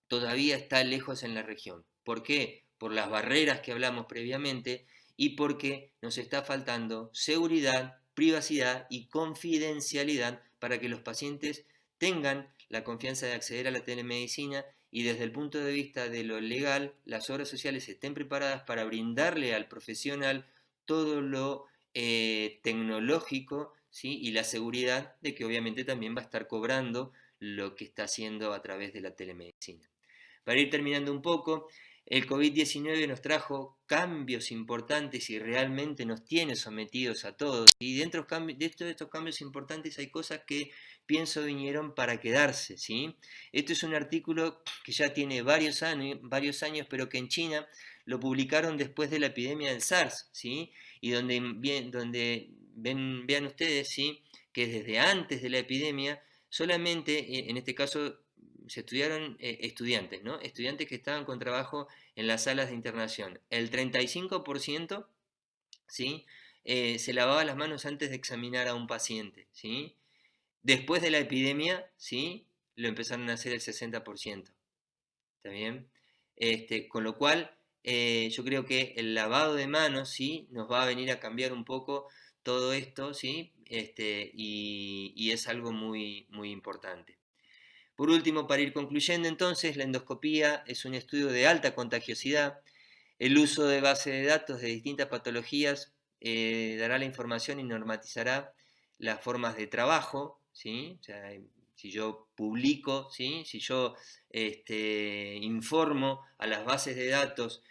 todavía está lejos en la región. ¿Por qué? Por las barreras que hablamos previamente y porque nos está faltando seguridad, privacidad y confidencialidad para que los pacientes tengan la confianza de acceder a la telemedicina y desde el punto de vista de lo legal, las obras sociales estén preparadas para brindarle al profesional todo lo tecnológico, ¿sí? Y la seguridad de que obviamente también va a estar cobrando lo que está haciendo a través de la telemedicina. Para ir terminando un poco, el COVID-19 nos trajo cambios importantes y realmente nos tiene sometidos a todos. Y dentro de estos cambios importantes hay cosas que pienso vinieron para quedarse, ¿sí? Esto es un artículo que ya tiene varios años, pero que en China lo publicaron después de la epidemia del SARS, ¿sí? Y vean ustedes, ¿sí? Que desde antes de la epidemia, solamente, en este caso, se estudiaron estudiantes, ¿no? Estudiantes que estaban con trabajo en las salas de internación. El 35%, ¿sí? Se lavaba las manos antes de examinar a un paciente, ¿sí? Después de la epidemia, ¿sí? Lo empezaron a hacer el 60%, ¿está bien? Con lo cual, yo creo que el lavado de manos, ¿sí? Nos va a venir a cambiar un poco todo esto, ¿sí? Y es algo muy, muy importante. Por último, para ir concluyendo entonces, la endoscopía es un estudio de alta contagiosidad. El uso de base de datos de distintas patologías dará la información y normatizará las formas de trabajo, ¿sí? O sea, si yo publico, ¿sí? Si yo informo a las bases de datos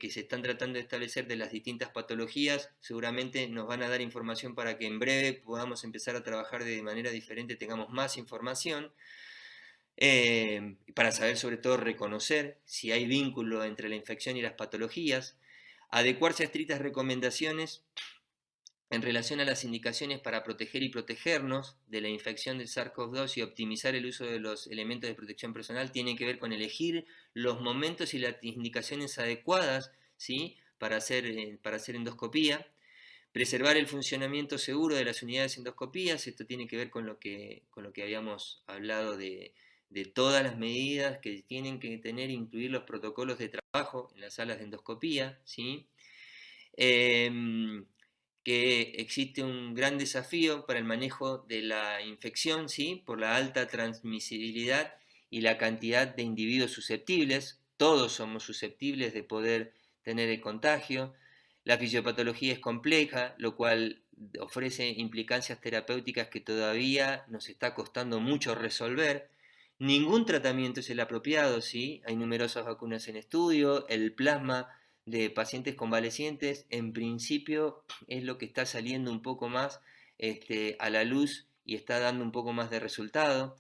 que se están tratando de establecer de las distintas patologías, seguramente nos van a dar información para que en breve podamos empezar a trabajar de manera diferente, tengamos más información para saber sobre todo reconocer si hay vínculo entre la infección y las patologías, adecuarse a estrictas recomendaciones en relación a las indicaciones para proteger y protegernos de la infección del SARS-CoV-2 y optimizar el uso de los elementos de protección personal, tiene que ver con elegir los momentos y las indicaciones adecuadas, ¿sí? Para hacer endoscopía, preservar el funcionamiento seguro de las unidades endoscopías. Esto tiene que ver con lo que habíamos hablado de todas las medidas que tienen que tener, incluir los protocolos de trabajo en las salas de endoscopía, ¿sí? Que existe un gran desafío para el manejo de la infección, ¿sí? Por la alta transmisibilidad y la cantidad de individuos susceptibles. Todos somos susceptibles de poder tener el contagio. La fisiopatología es compleja, lo cual ofrece implicancias terapéuticas que todavía nos está costando mucho resolver. Ningún tratamiento es el apropiado, ¿sí? Hay numerosas vacunas en estudio, el plasma de pacientes convalecientes en principio es lo que está saliendo un poco más a la luz y está dando un poco más de resultado.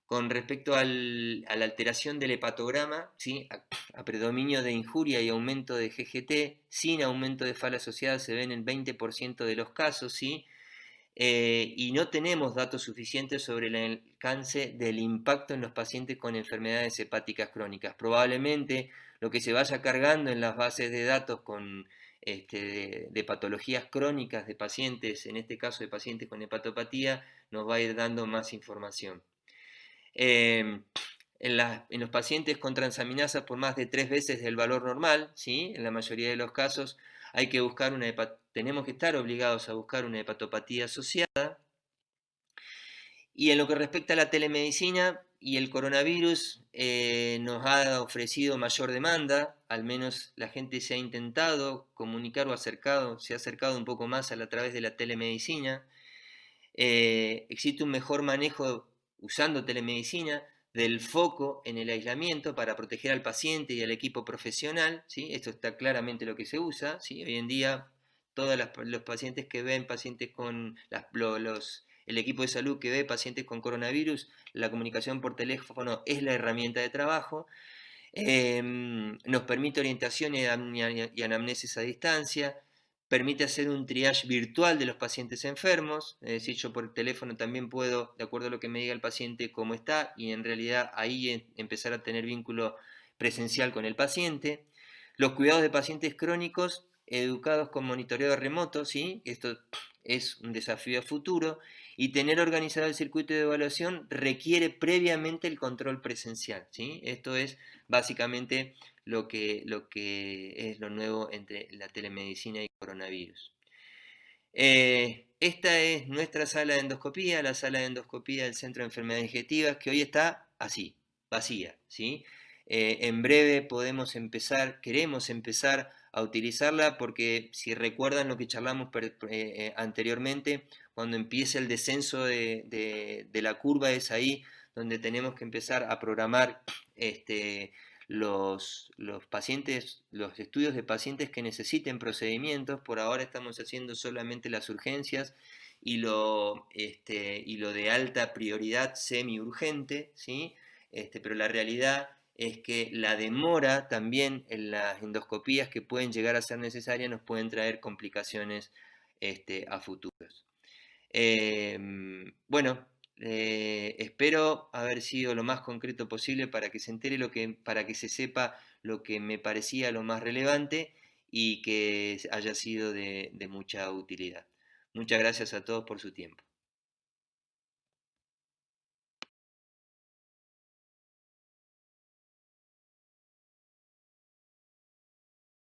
Con respecto a la alteración del hepatograma, ¿sí? A predominio de injuria y aumento de GGT, sin aumento de FAL asociada se ven en 20% de los casos, ¿sí? Y no tenemos datos suficientes sobre el alcance del impacto en los pacientes con enfermedades hepáticas crónicas. Probablemente lo que se vaya cargando en las bases de datos de patologías crónicas de pacientes, en este caso de pacientes con hepatopatía, nos va a ir dando más información. Eh, en los pacientes con transaminasas por más de 3 veces del valor normal, ¿sí? En la mayoría de los casos hay que buscar tenemos que estar obligados a buscar una hepatopatía asociada. Y en lo que respecta a la telemedicina y el coronavirus, nos ha ofrecido mayor demanda, al menos la gente se ha intentado comunicar o se ha acercado un poco más a través de la telemedicina. Existe un mejor manejo usando telemedicina del foco en el aislamiento para proteger al paciente y al equipo profesional, ¿sí? Esto está claramente lo que se usa, ¿sí? Hoy en día todos los pacientes que ven pacientes con el equipo de salud que ve pacientes con coronavirus, la comunicación por teléfono es la herramienta de trabajo. Nos permite orientación y anamnesis a distancia, permite hacer un triage virtual de los pacientes enfermos, es decir, yo por teléfono también puedo, de acuerdo a lo que me diga el paciente, cómo está, y en realidad ahí empezar a tener vínculo presencial con el paciente. Los cuidados de pacientes crónicos educados con monitoreo remoto, ¿sí? Esto es un desafío a futuro, y tener organizado el circuito de evaluación requiere previamente el control presencial, ¿sí? Esto es básicamente lo que es lo nuevo entre la telemedicina y coronavirus. Esta es nuestra sala de endoscopía, la sala de endoscopía del Centro de Enfermedades Digestivas, que hoy está así, vacía, ¿sí? En breve queremos empezar a utilizarla porque si recuerdan lo que charlamos anteriormente, cuando empiece el descenso de la curva es ahí donde tenemos que empezar a programar los pacientes, los estudios de pacientes que necesiten procedimientos. Por ahora estamos haciendo solamente las urgencias y lo de alta prioridad semi-urgente, ¿sí? Pero la realidad es que la demora también en las endoscopías que pueden llegar a ser necesarias nos pueden traer complicaciones a futuros. Bueno, espero haber sido lo más concreto posible para que se entere para que se sepa lo que me parecía lo más relevante y que haya sido de mucha utilidad. Muchas gracias a todos por su tiempo.